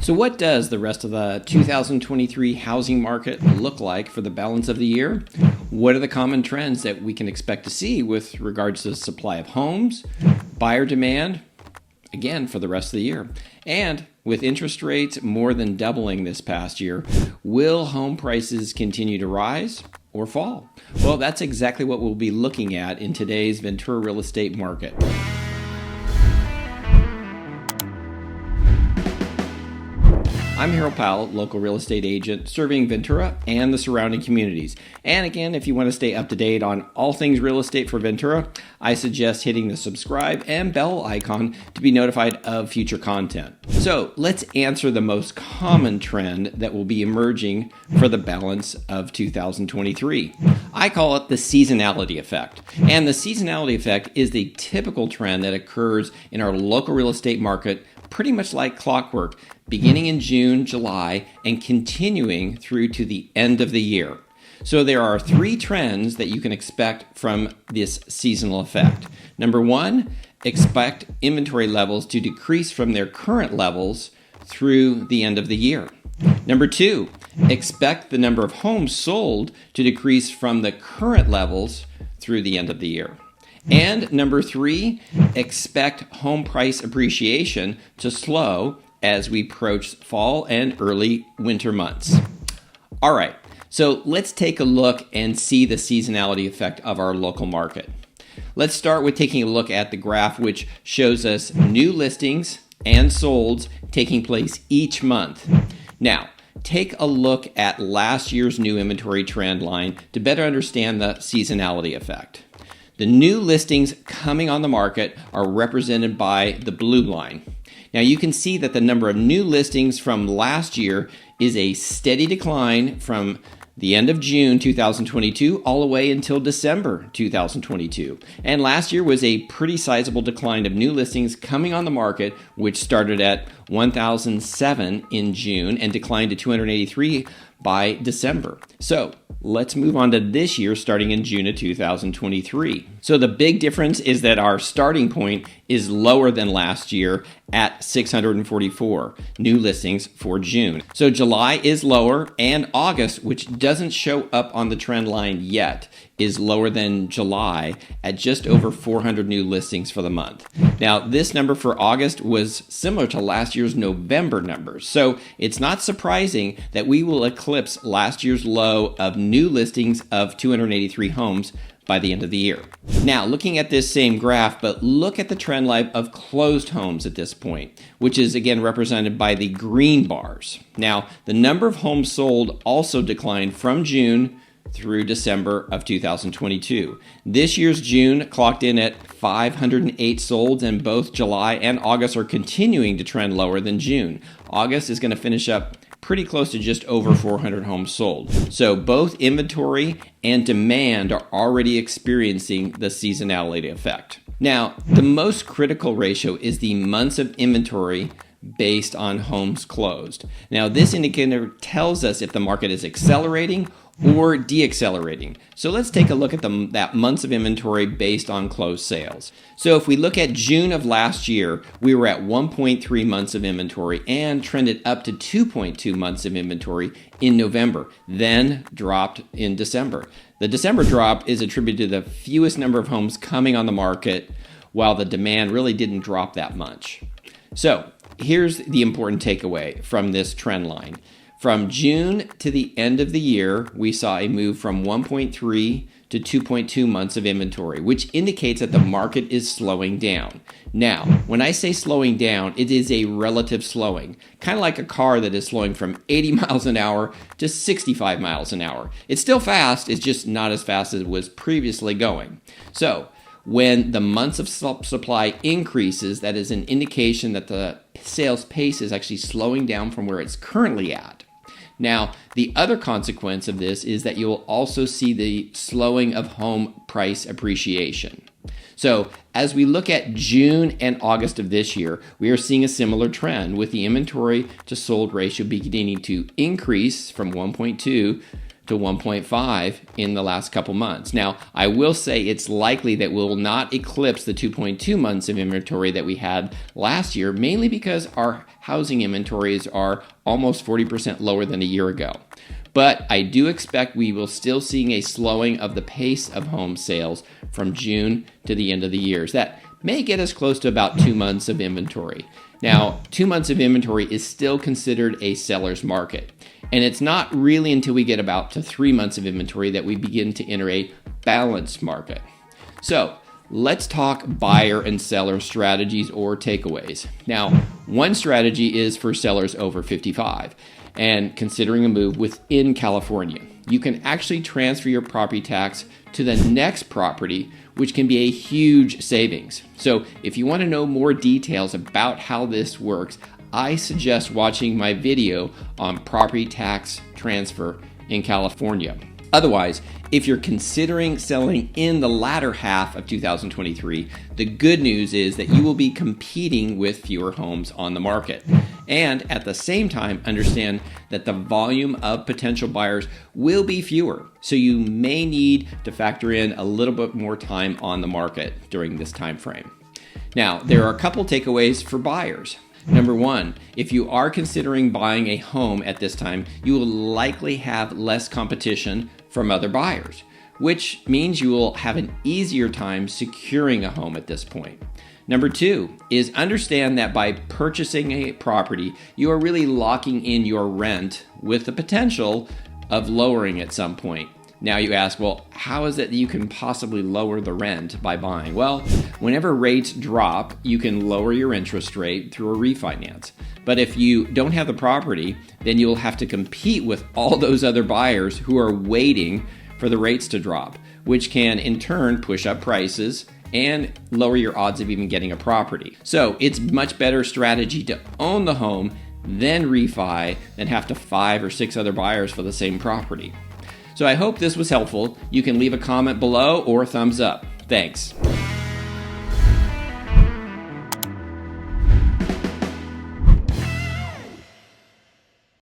So what does the rest of the 2023 housing market look like for the balance of the year? What are the common trends that we can expect to see with regards to the supply of homes, buyer demand, again, for the rest of the year? And with interest rates more than doubling this past year, will home prices continue to rise or fall? Well, that's exactly what we'll be looking at in today's Ventura real estate market. I'm Harold Powell, local real estate agent serving Ventura and the surrounding communities. And again, if you want to stay up to date on all things real estate for Ventura, I suggest hitting the subscribe and bell icon to be notified of future content. So let's answer the most common trend that will be emerging for the balance of 2023. I call it the seasonality effect. And the seasonality effect is the typical trend that occurs in our local real estate market pretty much like clockwork, beginning in June, July, and continuing through to the end of the year. So there are three trends that you can expect from this seasonal effect. Number one, expect inventory levels to decrease from their current levels through the end of the year. Number two, expect the number of homes sold to decrease from the current levels through the end of the year. And number three, expect home price appreciation to slow as we approach fall and early winter months. All right, so let's take a look and see the seasonality effect of our local market. Let's start with taking a look at the graph, which shows us new listings and solds taking place each month. Now, take a look at last year's new inventory trend line to better understand the seasonality effect. The new listings coming on the market are represented by the blue line. Now you can see that the number of new listings from last year is a steady decline from the end of June 2022 all the way until December 2022. And last year was a pretty sizable decline of new listings coming on the market, which started at 1,007 in June and declined to 283 by December. So let's move on to this year starting in June of 2023. So the big difference is that our starting point is lower than last year at 644 new listings for June. So July is lower, and August, which doesn't show up on the trend line yet, is lower than July at just over 400 new listings for the month. Now, this number for August was similar to last year's November numbers. So it's not surprising that we will eclipse last year's low of new listings of 283 homes by the end of the year. Now, looking at this same graph, but look at the trend line of closed homes at this point, which is again represented by the green bars. Now, the number of homes sold also declined from June through December of 2022. This year's June clocked in at 508 solds, and both July and August are continuing to trend lower than June. August is going to finish up pretty close to just over 400 homes sold. So both inventory and demand are already experiencing the seasonality effect. Now, the most critical ratio is the months of inventory based on homes closed. Now, this indicator tells us if the market is accelerating or deaccelerating. So let's take a look at that months of inventory based on closed sales. So if we look at June of last year, we were at 1.3 months of inventory and trended up to 2.2 months of inventory in November, then dropped in December. The December drop is attributed to the fewest number of homes coming on the market, while the demand really didn't drop that much. So here's the important takeaway from this trend line. From June to the end of the year, we saw a move from 1.3 to 2.2 months of inventory, which indicates that the market is slowing down. Now, when I say slowing down, it is a relative slowing, kind of like a car that is slowing from 80 miles an hour to 65 miles an hour. It's still fast, it's just not as fast as it was previously going. So, when the months of supply increases, that is an indication that the sales pace is actually slowing down from where it's currently at. Now, the other consequence of this is that you will also see the slowing of home price appreciation. So as we look at June and August of this year, we are seeing a similar trend with the inventory to sold ratio beginning to increase from 1.2 to to 1.5 in the last couple months. Now, I will say it's likely that we'll not eclipse the 2.2 months of inventory that we had last year, mainly because our housing inventories are almost 40% lower than a year ago. But I do expect we will still seeing a slowing of the pace of home sales from June to the end of the year. That may get us close to about 2 months of inventory. Now, 2 months of inventory is still considered a seller's market. And it's not really until we get about to 3 months of inventory that we begin to enter a balanced market. So let's talk buyer and seller strategies or takeaways. Now, one strategy is for sellers over 55 and considering a move within California. You can actually transfer your property tax to the next property, which can be a huge savings. So if you want to know more details about how this works, I suggest watching my video on property tax transfer in California. Otherwise, if you're considering selling in the latter half of 2023, the good news is that you will be competing with fewer homes on the market. And at the same time, understand that the volume of potential buyers will be fewer. So you may need to factor in a little bit more time on the market during this time frame. Now, there are a couple takeaways for buyers. Number one, if you are considering buying a home at this time, you will likely have less competition from other buyers, which means you will have an easier time securing a home at this point. Number two is understand that by purchasing a property, you are really locking in your rent with the potential of lowering at some point. Now you ask, well, how is it that you can possibly lower the rent by buying? Well, whenever rates drop, you can lower your interest rate through a refinance. But if you don't have the property, then you'll have to compete with all those other buyers who are waiting for the rates to drop, which can in turn push up prices and lower your odds of even getting a property. So it's much better strategy to own the home, then refi, than have to 5 or 6 other buyers for the same property. So I hope this was helpful. You can leave a comment below or a thumbs up. Thanks.